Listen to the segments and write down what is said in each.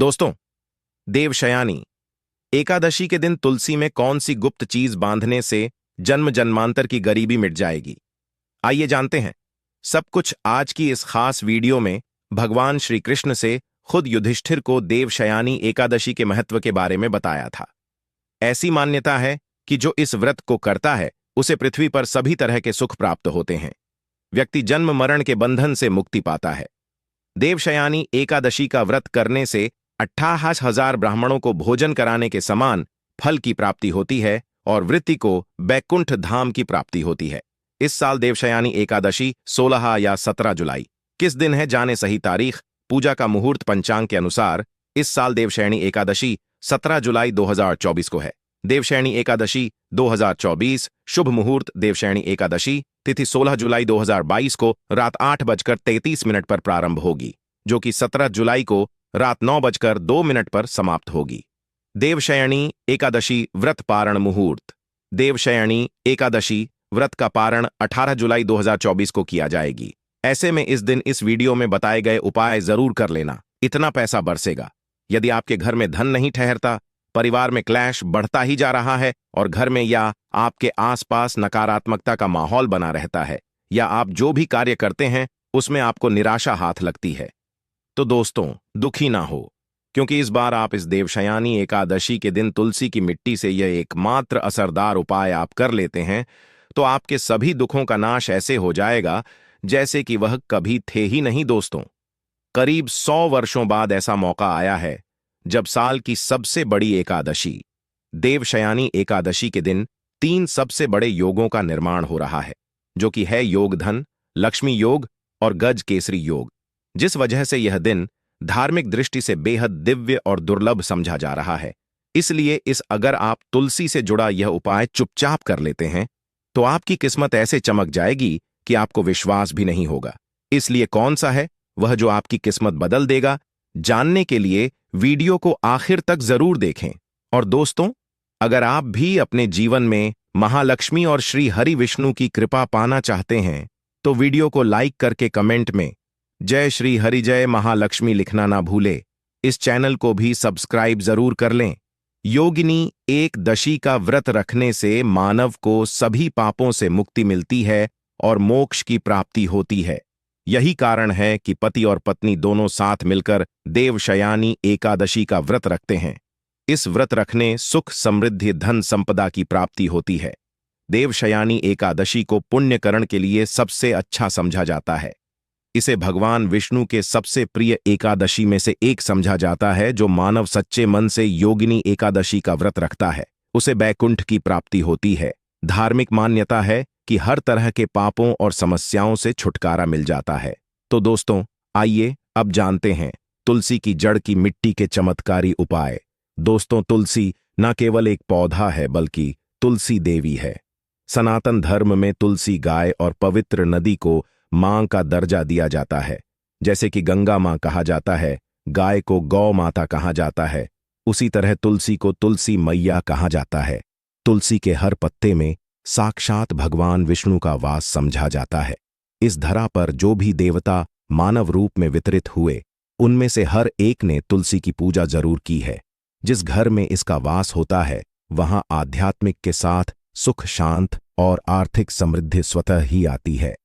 दोस्तों, देवशयानी एकादशी के दिन तुलसी में कौन सी गुप्त चीज बांधने से जन्म जन्मांतर की गरीबी मिट जाएगी? आइए जानते हैं। सब कुछ आज की इस खास वीडियो में भगवान श्री कृष्ण से खुद युधिष्ठिर को देवशयानी एकादशी के महत्व के बारे में बताया था। ऐसी मान्यता है कि जो इस व्रत को करता है उसे पृथ्वी पर सभी तरह के सुख प्राप्त होते हैं। व्यक्ति जन्म मरण के बंधन से मुक्ति पाता है। देवशयानी एकादशी का व्रत करने से 58,000 ब्राह्मणों को भोजन कराने के समान फल की प्राप्ति होती है और वृत्ति को बैकुंठ धाम की प्राप्ति होती है। इस साल देवशयानी एकादशी 16 या 17 जुलाई किस दिन है, जाने सही तारीख। पूजा का मुहूर्त पंचांग के अनुसार इस साल देवशयनी एकादशी 17 जुलाई 2024 को है। देवशयनी एकादशी 2024 शुभ मुहूर्त देवशयनी एकादशी तिथि 16 जुलाई 2022 को रात 8:33 पर प्रारंभ होगी, जो कि 17 जुलाई को रात 9:02 पर समाप्त होगी। देवशयनी एकादशी व्रत पारण मुहूर्त। देवशयनी एकादशी व्रत का पारण 18 जुलाई 2024 को किया जाएगी। ऐसे में इस दिन इस वीडियो में बताए गए उपाय जरूर कर लेना, इतना पैसा बरसेगा। यदि आपके घर में धन नहीं ठहरता, परिवार में क्लैश बढ़ता ही जा रहा है और घर में या आपके आसपास नकारात्मकता का माहौल बना रहता है, या आप जो भी कार्य करते हैं उसमें आपको निराशा हाथ लगती है, तो दोस्तों दुखी ना हो, क्योंकि इस बार आप इस देवशयानी एकादशी के दिन तुलसी की मिट्टी से यह एकमात्र असरदार उपाय आप कर लेते हैं तो आपके सभी दुखों का नाश ऐसे हो जाएगा जैसे कि वह कभी थे ही नहीं। दोस्तों, करीब 100 वर्षों बाद ऐसा मौका आया है जब साल की सबसे बड़ी एकादशी देवशयानी एकादशी के दिन 3 सबसे बड़े योगों का निर्माण हो रहा है, जो कि है योग धन, लक्ष्मी योग और गज केसरी योग, जिस वजह से यह दिन धार्मिक दृष्टि से बेहद दिव्य और दुर्लभ समझा जा रहा है। इसलिए अगर आप तुलसी से जुड़ा यह उपाय चुपचाप कर लेते हैं तो आपकी किस्मत ऐसे चमक जाएगी कि आपको विश्वास भी नहीं होगा। इसलिए कौन सा है वह जो आपकी किस्मत बदल देगा, जानने के लिए वीडियो को आखिर तक जरूर देखें। और दोस्तों, अगर आप भी अपने जीवन में महालक्ष्मी और श्री हरि विष्णु की कृपा पाना चाहते हैं तो वीडियो को लाइक करके कमेंट में जय श्री हरि जय महालक्ष्मी लिखना ना भूले। इस चैनल को भी सब्सक्राइब जरूर कर लें। योगिनी एकदशी का व्रत रखने से मानव को सभी पापों से मुक्ति मिलती है और मोक्ष की प्राप्ति होती है। यही कारण है कि पति और पत्नी दोनों साथ मिलकर देवशयानी एकादशी का व्रत रखते हैं। इस व्रत रखने सुख, समृद्धि, धन संपदा की प्राप्ति होती है। देवशयानी एकादशी को पुण्यकरण के लिए सबसे अच्छा समझा जाता है। इसे भगवान विष्णु के सबसे प्रिय एकादशी में से एक समझा जाता है। जो मानव सच्चे मन से योगिनी एकादशी का व्रत रखता है उसे बैकुंठ की प्राप्ति होती है। धार्मिक मान्यता है कि हर तरह के पापों और समस्याओं से छुटकारा मिल जाता है। तो दोस्तों, आइए अब जानते हैं तुलसी की जड़ की मिट्टी के चमत्कारी उपाय। दोस्तों, तुलसी न केवल एक पौधा है बल्कि तुलसी देवी है। सनातन धर्म में तुलसी गाय और पवित्र नदी को मां का दर्जा दिया जाता है। जैसे कि गंगा मां कहा जाता है, गाय को गौ माता कहा जाता है, उसी तरह तुलसी को तुलसी मैया कहा जाता है। तुलसी के हर पत्ते में साक्षात भगवान विष्णु का वास समझा जाता है। इस धरा पर जो भी देवता मानव रूप में वितरित हुए, उनमें से हर एक ने तुलसी की पूजा जरूर की है। जिस घर में इसका वास होता है वहां आध्यात्मिक के साथ सुख, शांत और आर्थिक समृद्धि स्वतः ही आती है।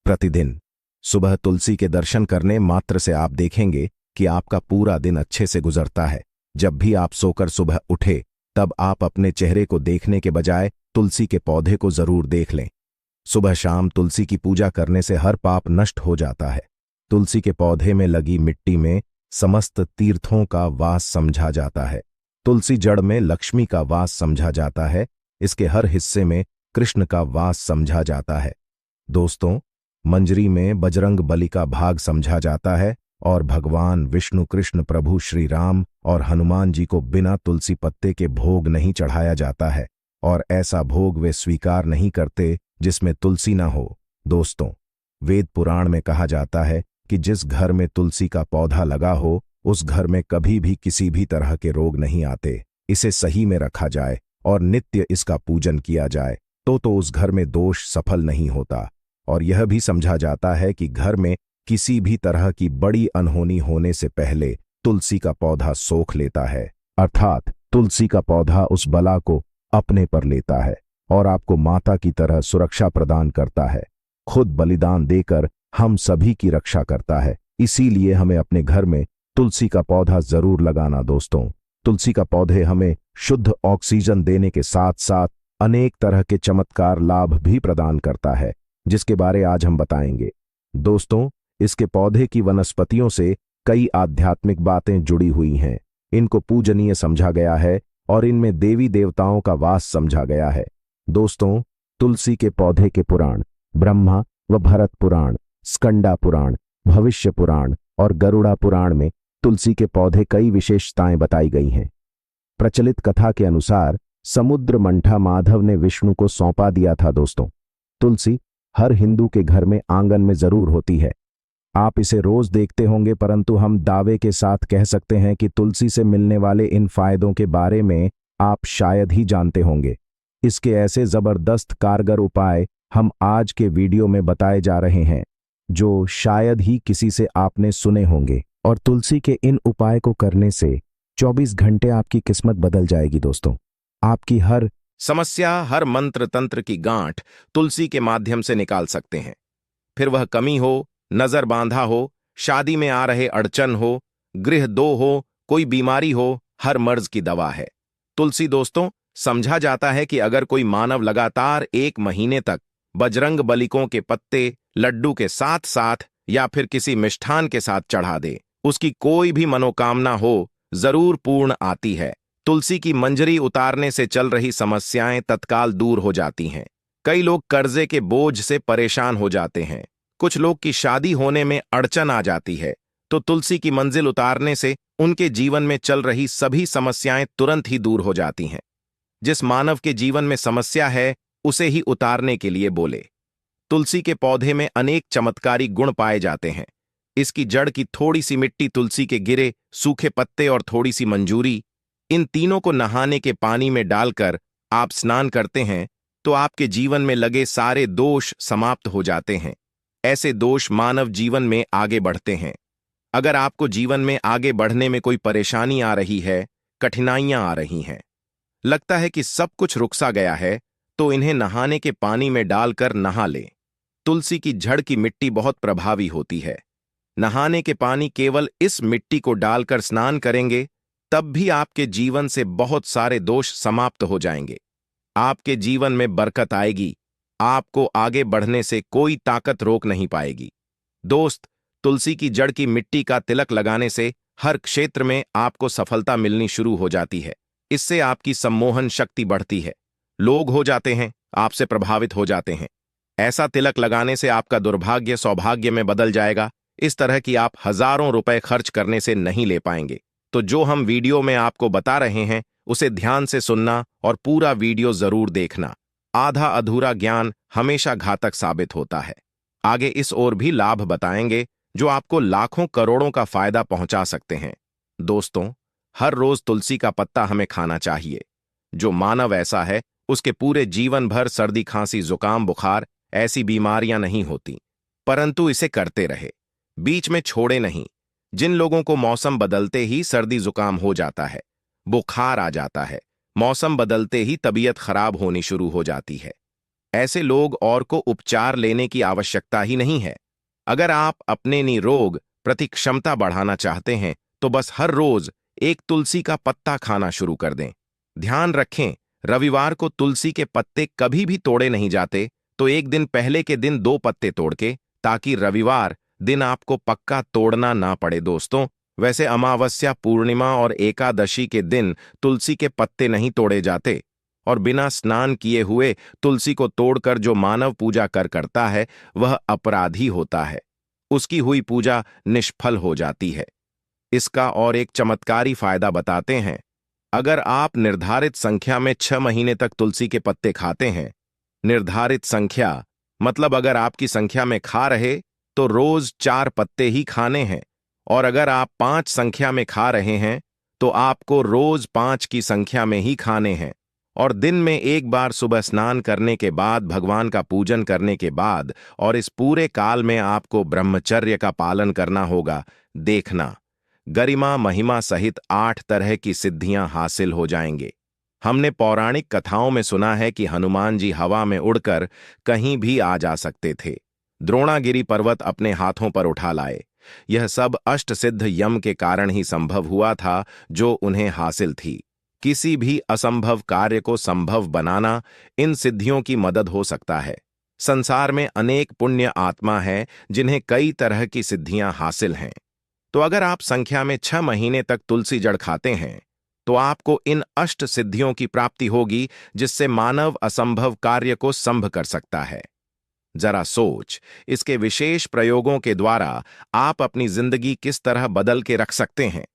प्रतिदिन सुबह तुलसी के दर्शन करने मात्र से आप देखेंगे कि आपका पूरा दिन अच्छे से गुजरता है। जब भी आप सोकर सुबह उठे तब आप अपने चेहरे को देखने के बजाय तुलसी के पौधे को जरूर देख लें। सुबह शाम तुलसी की पूजा करने से हर पाप नष्ट हो जाता है। तुलसी के पौधे में लगी मिट्टी में समस्त तीर्थों का वास समझा जाता है। तुलसी जड़ में लक्ष्मी का वास समझा जाता है। इसके हर हिस्से में कृष्ण का वास समझा जाता है। दोस्तों, मंजरी में बजरंग बली का भाग समझा जाता है और भगवान विष्णु, कृष्ण, प्रभु श्री राम और हनुमान जी को बिना तुलसी पत्ते के भोग नहीं चढ़ाया जाता है और ऐसा भोग वे स्वीकार नहीं करते जिसमें तुलसी न हो। दोस्तों, वेद पुराण में कहा जाता है कि जिस घर में तुलसी का पौधा लगा हो उस घर में कभी भी किसी भी तरह के रोग नहीं आते। इसे सही में रखा जाए और नित्य इसका पूजन किया जाए तो उस घर में दोष सफल नहीं होता। और यह भी समझा जाता है कि घर में किसी भी तरह की बड़ी अनहोनी होने से पहले तुलसी का पौधा सोख लेता है, अर्थात तुलसी का पौधा उस बला को अपने पर लेता है और आपको माता की तरह सुरक्षा प्रदान करता है। खुद बलिदान देकर हम सभी की रक्षा करता है। इसीलिए हमें अपने घर में तुलसी का पौधा जरूर लगाना दोस्तों। तुलसी का पौधे हमें शुद्ध ऑक्सीजन देने के साथ साथ अनेक तरह के चमत्कार लाभ भी प्रदान करता है, जिसके बारे आज हम बताएंगे। दोस्तों, इसके पौधे की वनस्पतियों से कई आध्यात्मिक बातें जुड़ी हुई हैं। इनको पूजनीय समझा गया है और इनमें देवी देवताओं का वास समझा गया है। दोस्तों, तुलसी के पौधे के पुराण ब्रह्मा व भरत पुराण, स्कंदा पुराण, भविष्य पुराण और गरुड़ा पुराण में तुलसी के पौधे कई विशेषताएं बताई गई हैं। प्रचलित कथा के अनुसार समुद्र मंठा माधव ने विष्णु को सौंपा दिया था। दोस्तों, तुलसी हर हिंदू के घर में आंगन में जरूर होती है। आप इसे रोज देखते होंगे, परंतु हम दावे के साथ कह सकते हैं कि तुलसी से मिलने वाले इन फायदों के बारे में आप शायद ही जानते होंगे। इसके ऐसे जबरदस्त कारगर उपाय हम आज के वीडियो में बताए जा रहे हैं, जो शायद ही किसी से आपने सुने होंगे। और तुलसी के इन उपाय को करने से 24 घंटे आपकी किस्मत बदल जाएगी। दोस्तों, आपकी हर समस्या, हर मंत्र तंत्र की गांठ तुलसी के माध्यम से निकाल सकते हैं। फिर वह कमी हो, नजर बांधा हो, शादी में आ रहे अड़चन हो, गृह दो हो, कोई बीमारी हो, हर मर्ज की दवा है तुलसी। दोस्तों, समझा जाता है कि अगर कोई मानव लगातार 1 महीने तक बजरंग बलिकों के पत्ते लड्डू के साथ साथ या फिर किसी मिष्ठान के साथ चढ़ा दे, उसकी कोई भी मनोकामना हो जरूर पूर्ण आती है। तुलसी की मंजरी उतारने से चल रही समस्याएं तत्काल दूर हो जाती हैं। कई लोग कर्जे के बोझ से परेशान हो जाते हैं, कुछ लोग की शादी होने में अड़चन आ जाती है, तो तुलसी की मंजिल उतारने से उनके जीवन में चल रही सभी समस्याएं तुरंत ही दूर हो जाती हैं। जिस मानव के जीवन में समस्या है, उसे ही उतारने के लिए बोले। तुलसी के पौधे में अनेक चमत्कारी गुण पाए जाते हैं। इसकी जड़ की थोड़ी सी मिट्टी, तुलसी के गिरे सूखे पत्ते और थोड़ी सी मंजूरी, इन तीनों को नहाने के पानी में डालकर आप स्नान करते हैं तो आपके जीवन में लगे सारे दोष समाप्त हो जाते हैं। ऐसे दोष मानव जीवन में आगे बढ़ते हैं। अगर आपको जीवन में आगे बढ़ने में कोई परेशानी आ रही है, कठिनाइयां आ रही हैं, लगता है कि सब कुछ रुक सा गया है, तो इन्हें नहाने के पानी में डालकर नहा ले। तुलसी की जड़ की मिट्टी बहुत प्रभावी होती है। नहाने के पानी केवल इस मिट्टी को डालकर स्नान करेंगे, तब भी आपके जीवन से बहुत सारे दोष समाप्त हो जाएंगे। आपके जीवन में बरकत आएगी। आपको आगे बढ़ने से कोई ताकत रोक नहीं पाएगी। दोस्त, तुलसी की जड़ की मिट्टी का तिलक लगाने से हर क्षेत्र में आपको सफलता मिलनी शुरू हो जाती है। इससे आपकी सम्मोहन शक्ति बढ़ती है। लोग हो जाते हैं, आपसे प्रभावित हो जाते हैं। ऐसा तिलक लगाने से आपका दुर्भाग्य सौभाग्य में बदल जाएगा। इस तरह की आप हजारों रुपए खर्च करने से नहीं ले पाएंगे। तो जो हम वीडियो में आपको बता रहे हैं, उसे ध्यान से सुनना और पूरा वीडियो जरूर देखना। आधा अधूरा ज्ञान हमेशा घातक साबित होता है। आगे इस ओर भी लाभ बताएंगे जो आपको लाखों करोड़ों का फायदा पहुंचा सकते हैं। दोस्तों, हर रोज तुलसी का पत्ता हमें खाना चाहिए। जो मानव ऐसा है, उसके पूरे जीवन भर सर्दी खांसी जुकाम बुखार ऐसी बीमारियां नहीं होती, परंतु इसे करते रहे, बीच में छोड़े नहीं। जिन लोगों को मौसम बदलते ही सर्दी जुकाम हो जाता है, बुखार आ जाता है, मौसम बदलते ही तबीयत खराब होनी शुरू हो जाती है, ऐसे लोग और को उपचार लेने की आवश्यकता ही नहीं है। अगर आप अपने निरोग प्रति क्षमता बढ़ाना चाहते हैं, तो बस हर रोज एक तुलसी का पत्ता खाना शुरू कर दें। ध्यान रखें, रविवार को तुलसी के पत्ते कभी भी तोड़े नहीं जाते, तो एक दिन पहले के दिन 2 पत्ते तोड़ के, ताकि रविवार दिन आपको पक्का तोड़ना ना पड़े। दोस्तों, वैसे अमावस्या, पूर्णिमा और एकादशी के दिन तुलसी के पत्ते नहीं तोड़े जाते, और बिना स्नान किए हुए तुलसी को तोड़कर जो मानव पूजा करता है, वह अपराधी होता है। उसकी हुई पूजा निष्फल हो जाती है। इसका और एक चमत्कारी फायदा बताते हैं। अगर आप निर्धारित संख्या में 6 महीने तक तुलसी के पत्ते खाते हैं, निर्धारित संख्या मतलब अगर आपकी संख्या में खा रहे तो रोज 4 पत्ते ही खाने हैं, और अगर आप 5 संख्या में खा रहे हैं तो आपको रोज 5 की संख्या में ही खाने हैं, और दिन में एक बार सुबह स्नान करने के बाद, भगवान का पूजन करने के बाद, और इस पूरे काल में आपको ब्रह्मचर्य का पालन करना होगा। देखना, गरिमा महिमा सहित 8 तरह की सिद्धियां हासिल हो जाएंगे। हमने पौराणिक कथाओं में सुना है कि हनुमान जी हवा में उड़कर कहीं भी आ जा सकते थे। द्रोणागिरी पर्वत अपने हाथों पर उठा लाए। यह सब अष्टसिद्ध यम के कारण ही संभव हुआ था जो उन्हें हासिल थी। किसी भी असंभव कार्य को संभव बनाना इन सिद्धियों की मदद हो सकता है। संसार में अनेक पुण्य आत्मा है जिन्हें कई तरह की सिद्धियां हासिल हैं। तो अगर आप संख्या में 6 महीने तक तुलसी जड़ खाते हैं तो आपको इन अष्ट सिद्धियों की प्राप्ति होगी, जिससे मानव असंभव कार्य को संभव कर सकता है। जरा सोच, इसके विशेष प्रयोगों के द्वारा आप अपनी जिंदगी किस तरह बदल के रख सकते हैं।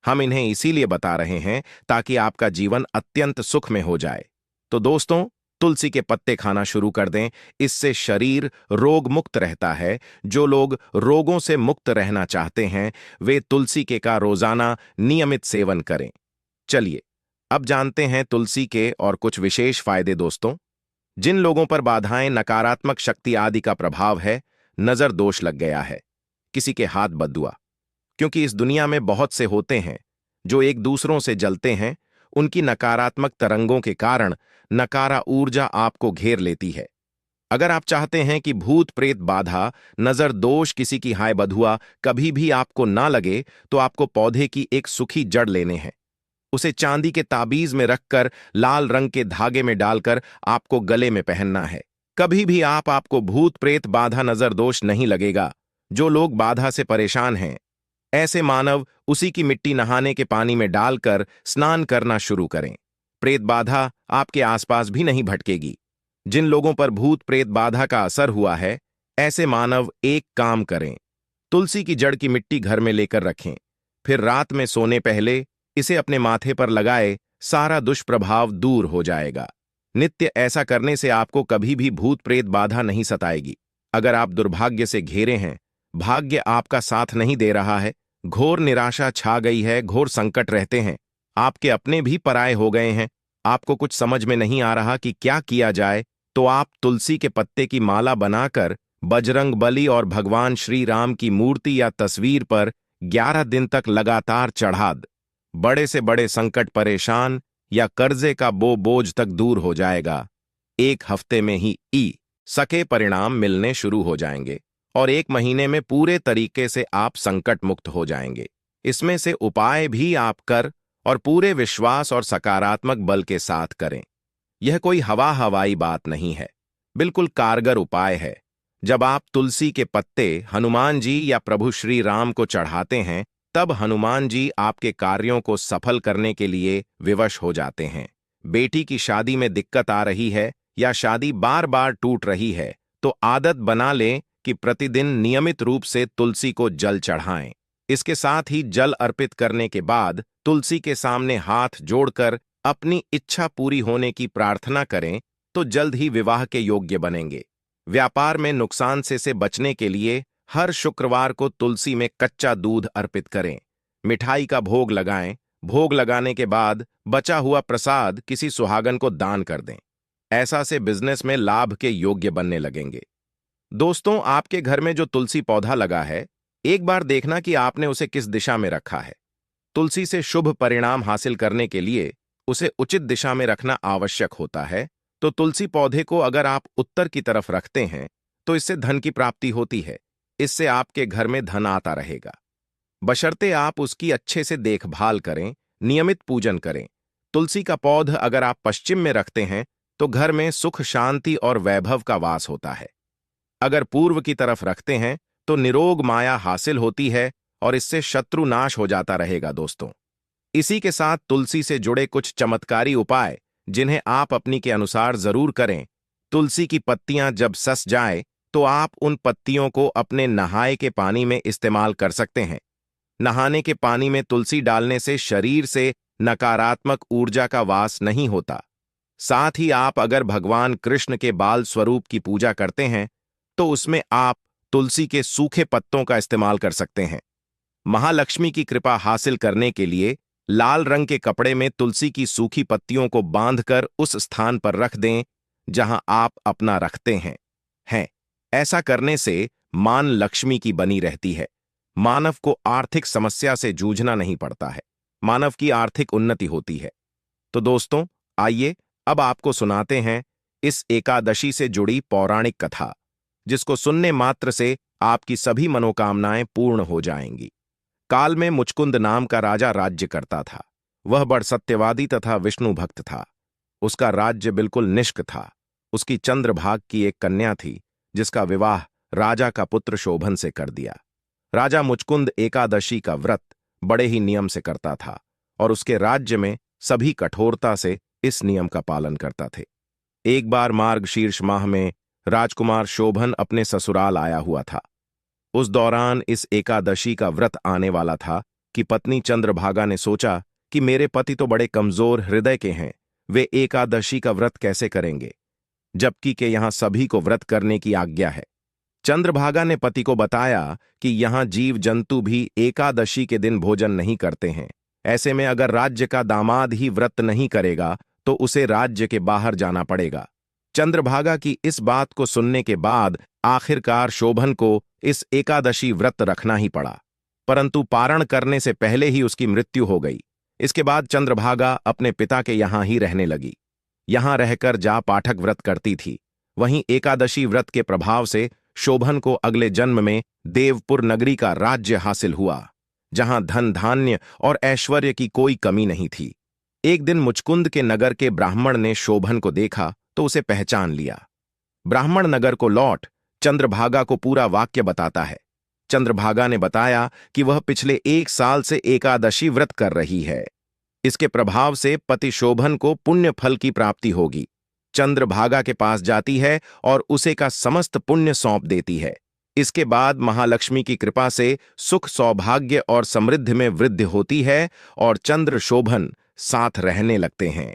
हम इन्हें इसीलिए बता रहे हैं ताकि आपका जीवन अत्यंत सुख में हो जाए। तो दोस्तों, तुलसी के पत्ते खाना शुरू कर दें। इससे शरीर रोग मुक्त रहता है। जो लोग रोगों से मुक्त रहना चाहते हैं वे तुलसी के का रोजाना नियमित सेवन करें। चलिए अब जानते हैं तुलसी के और कुछ विशेष फायदे। दोस्तों, जिन लोगों पर बाधाएं, नकारात्मक शक्ति आदि का प्रभाव है, नजर दोष लग गया है, किसी के हाथ बद्दुआ, क्योंकि इस दुनिया में बहुत से होते हैं जो एक दूसरों से जलते हैं, उनकी नकारात्मक तरंगों के कारण नकारा ऊर्जा आपको घेर लेती है। अगर आप चाहते हैं कि भूत प्रेत बाधा, नजर दोष, किसी की हाय बधुआ कभी भी आपको ना लगे, तो आपको पौधे की एक सूखी जड़ लेने हैं। उसे चांदी के ताबीज में रखकर लाल रंग के धागे में डालकर आपको गले में पहनना है। कभी भी आपको भूत प्रेत बाधा, नजर दोष नहीं लगेगा। जो लोग बाधा से परेशान हैं, ऐसे मानव उसी की मिट्टी नहाने के पानी में डालकर स्नान करना शुरू करें। प्रेत बाधा आपके आसपास भी नहीं भटकेगी। जिन लोगों पर भूत प्रेत बाधा का असर हुआ है, ऐसे मानव एक काम करें, तुलसी की जड़ की मिट्टी घर में लेकर रखें, फिर रात में सोने पहले इसे अपने माथे पर लगाए, सारा दुष्प्रभाव दूर हो जाएगा। नित्य ऐसा करने से आपको कभी भी भूत प्रेत बाधा नहीं सताएगी। अगर आप दुर्भाग्य से घेरे हैं, भाग्य आपका साथ नहीं दे रहा है, घोर निराशा छा गई है, घोर संकट रहते हैं, आपके अपने भी पराये हो गए हैं, आपको कुछ समझ में नहीं आ रहा कि क्या किया जाए, तो आप तुलसी के पत्ते की माला बनाकर बजरंग बली और भगवान श्री राम की मूर्ति या तस्वीर पर 11 दिन तक लगातार चढ़ा द। बड़े से बड़े संकट, परेशान या कर्जे का बोझ तक दूर हो जाएगा। 1 हफ्ते में ही सके परिणाम मिलने शुरू हो जाएंगे और 1 महीने में पूरे तरीके से आप संकट मुक्त हो जाएंगे। इसमें से उपाय भी आप कर और पूरे विश्वास और सकारात्मक बल के साथ करें। यह कोई हवाई बात नहीं है, बिल्कुल कारगर उपाय है। जब आप तुलसी के पत्ते हनुमान जी या प्रभु श्री राम को चढ़ाते हैं, तब हनुमान जी आपके कार्यों को सफल करने के लिए विवश हो जाते हैं। बेटी की शादी में दिक्कत आ रही है या शादी बार बार टूट रही है, तो आदत बना लें कि प्रतिदिन नियमित रूप से तुलसी को जल चढ़ाएं। इसके साथ ही जल अर्पित करने के बाद तुलसी के सामने हाथ जोड़कर अपनी इच्छा पूरी होने की प्रार्थना करें, तो जल्द ही विवाह के योग्य बनेंगे। व्यापार में नुकसान से बचने के लिए हर शुक्रवार को तुलसी में कच्चा दूध अर्पित करें। मिठाई का भोग लगाएं। भोग लगाने के बाद बचा हुआ प्रसाद किसी सुहागन को दान कर दें। ऐसा से बिजनेस में लाभ के योग्य बनने लगेंगे। दोस्तों, आपके घर में जो तुलसी पौधा लगा है, एक बार देखना कि आपने उसे किस दिशा में रखा है। तुलसी से शुभ परिणाम हासिल करने के लिए उसे उचित दिशा में रखना आवश्यक होता है। तो तुलसी पौधे को अगर आप उत्तर की तरफ रखते हैं तो इससे धन की प्राप्ति होती है। इससे आपके घर में धन आता रहेगा, बशर्ते आप उसकी अच्छे से देखभाल करें, नियमित पूजन करें। तुलसी का पौधा अगर आप पश्चिम में रखते हैं तो घर में सुख, शांति और वैभव का वास होता है। अगर पूर्व की तरफ रखते हैं तो निरोग माया हासिल होती है और इससे शत्रु नाश हो जाता रहेगा। दोस्तों, इसी के साथ तुलसी से जुड़े कुछ चमत्कारी उपाय जिन्हें आप अपनी के अनुसार जरूर करें। तुलसी की पत्तियां जब सस जाए तो आप उन पत्तियों को अपने नहाए के पानी में इस्तेमाल कर सकते हैं। नहाने के पानी में तुलसी डालने से शरीर से नकारात्मक ऊर्जा का वास नहीं होता। साथ ही आप अगर भगवान कृष्ण के बाल स्वरूप की पूजा करते हैं तो उसमें आप तुलसी के सूखे पत्तों का इस्तेमाल कर सकते हैं। महालक्ष्मी की कृपा हासिल करने के लिए लाल रंग के कपड़े में तुलसी की सूखी पत्तियों को बांधकर उस स्थान पर रख दें जहां आप अपना रखते हैं। ऐसा करने से मान लक्ष्मी की बनी रहती है। मानव को आर्थिक समस्या से जूझना नहीं पड़ता है, मानव की आर्थिक उन्नति होती है। तो दोस्तों, आइए अब आपको सुनाते हैं इस एकादशी से जुड़ी पौराणिक कथा, जिसको सुनने मात्र से आपकी सभी मनोकामनाएं पूर्ण हो जाएंगी। काल में मुचकुंद नाम का राजा राज्य करता था। वह बड़ सत्यवादी तथा विष्णु भक्त था। उसका राज्य बिल्कुल निष्क था। उसकी चंद्रभाग की एक कन्या थी, जिसका विवाह राजा का पुत्र शोभन से कर दिया। राजा मुचकुंद एकादशी का व्रत बड़े ही नियम से करता था और उसके राज्य में सभी कठोरता से इस नियम का पालन करता थे। एक बार मार्गशीर्ष माह में राजकुमार शोभन अपने ससुराल आया हुआ था। उस दौरान इस एकादशी का व्रत आने वाला था कि पत्नी चंद्रभागा ने सोचा कि मेरे पति तो बड़े कमजोर हृदय के हैं, वे एकादशी का व्रत कैसे करेंगे, जबकि के यहाँ सभी को व्रत करने की आज्ञा है। चंद्रभागा ने पति को बताया कि यहाँ जीव जंतु भी एकादशी के दिन भोजन नहीं करते हैं। ऐसे में अगर राज्य का दामाद ही व्रत नहीं करेगा तो उसे राज्य के बाहर जाना पड़ेगा। चंद्रभागा की इस बात को सुनने के बाद आखिरकार शोभन को इस एकादशी व्रत रखना ही पड़ा, परंतु पारण करने से पहले ही उसकी मृत्यु हो गई। इसके बाद चंद्रभागा अपने पिता के यहाँ ही रहने लगी। यहाँ रहकर जा पाठक व्रत करती थी। वहीं एकादशी व्रत के प्रभाव से शोभन को अगले जन्म में देवपुर नगरी का राज्य हासिल हुआ, जहां धन धान्य और ऐश्वर्य की कोई कमी नहीं थी। एक दिन मुचकुंद के नगर के ब्राह्मण ने शोभन को देखा तो उसे पहचान लिया। ब्राह्मण नगर को लौट चंद्रभागा को पूरा वाक्य बताता है। चंद्रभागा ने बताया कि वह पिछले 1 साल से एकादशी व्रत कर रही है। इसके प्रभाव से पति शोभन को पुण्य फल की प्राप्ति होगी। चंद्रभागा के पास जाती है और उसे का समस्त पुण्य सौंप देती है। इसके बाद महालक्ष्मी की कृपा से सुख, सौभाग्य और समृद्धि में वृद्धि होती है और चंद्र शोभन साथ रहने लगते हैं।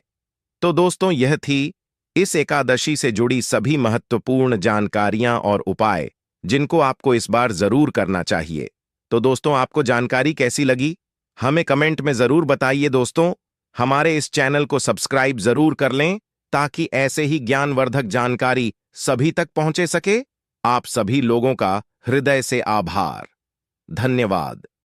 तो दोस्तों, यह थी इस एकादशी से जुड़ी सभी महत्वपूर्ण जानकारियां और उपाय, जिनको आपको इस बार जरूर करना चाहिए। तो दोस्तों, आपको जानकारी कैसी लगी, हमें कमेंट में जरूर बताइए। दोस्तों, हमारे इस चैनल को सब्सक्राइब जरूर कर लें ताकि ऐसे ही ज्ञानवर्धक जानकारी सभी तक पहुंचे सके। आप सभी लोगों का हृदय से आभार। धन्यवाद।